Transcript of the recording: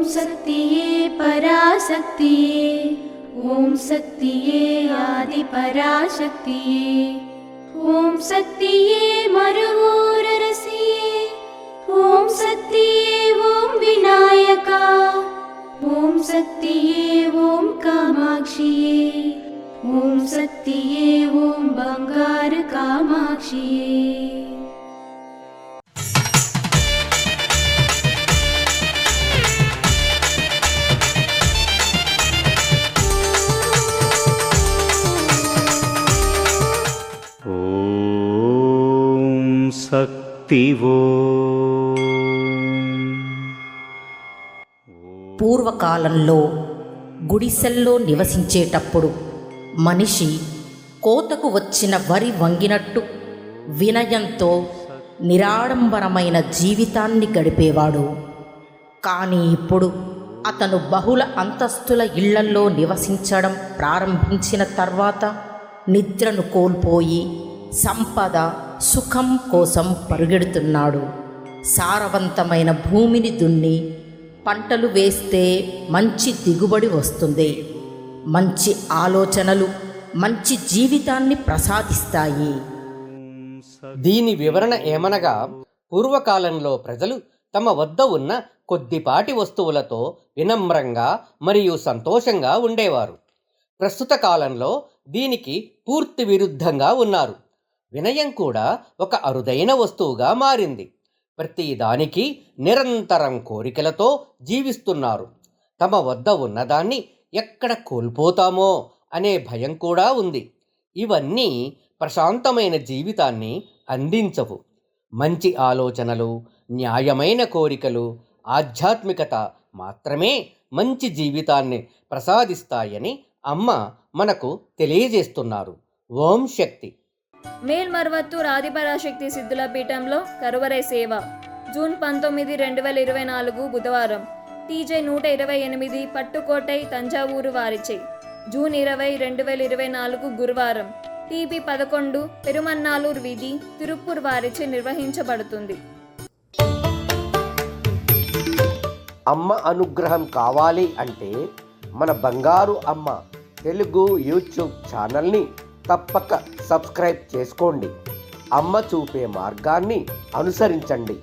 शक्तिये पराशक्तिये ॐ शक्तिये आदिपराशक्तिये ॐ शक्तिये मरुवोररसिये ॐ शक्तिये ॐ विनायका ॐ शक्तिये ॐ कामाक्षिये ॐ शक्तिये ॐ बंगार कामाक्षिये। పూర్వకాలంలో గుడిసెల్లో నివసించేటప్పుడు మనిషి కోతకు వచ్చిన వరి వంగినట్టు వినయంతో నిరాడంబరమైన జీవితాన్ని గడిపేవాడు. కానీ ఇప్పుడు అతను బహుళ అంతస్తుల ఇళ్లల్లో నివసించడం ప్రారంభించిన తర్వాత నిద్రను కోల్పోయి సంపద సుఖం కోసం పరుగెడుతున్నాడు. సారవంతమైన భూమిని దున్ని పంటలు వేస్తే మంచి దిగుబడి వస్తుంది. మంచి ఆలోచనలు మంచి జీవితాన్ని ప్రసాదిస్తాయి. దీని వివరణ ఏమనగా, పూర్వకాలంలో ప్రజలు తమ వద్ద ఉన్న కొద్దిపాటి వస్తువులతో వినమ్రంగా మరియు సంతోషంగా ఉండేవారు. ప్రస్తుత కాలంలో దీనికి పూర్తి విరుద్ధంగా ఉన్నారు. వినయం కూడా ఒక అరుదైన వస్తువుగా మారింది. ప్రతి దానికి నిరంతరం కోరికలతో జీవిస్తున్నారు. తమ వద్ద ఉన్నదాన్ని ఎక్కడ కోల్పోతామో అనే భయం కూడా ఉంది. ఇవన్నీ ప్రశాంతమైన జీవితాన్ని అందించవు. మంచి ఆలోచనలు, న్యాయమైన కోరికలు, ఆధ్యాత్మికత మాత్రమే మంచి జీవితాన్ని ప్రసాదిస్తాయని అమ్మ మనకు తెలియజేస్తున్నారు. ఓం శక్తి. మేల్మర్వత్తూర్ ఆదిపరాశక్తి సిద్ధుల పీఠంలో కరువరై సేవ జూన్ 19, 2024 బుధవారం TJ 128 పట్టుకోటై తంజావూరు వారిచే. జూన్ 20, 2024 గురువారం TB 11 పెరుమన్నాలూరు వీధి తిరుప్పూర్ వారిచే నిర్వహించబడుతుంది. అమ్మ అనుగ్రహం కావాలి అంటే మన బంగారు అమ్మ తెలుగు యూట్యూబ్ ఛానల్ని తప్పక సబ్స్క్రైబ్ చేసుకోండి. అమ్మ చూపే మార్గాన్ని అనుసరించండి.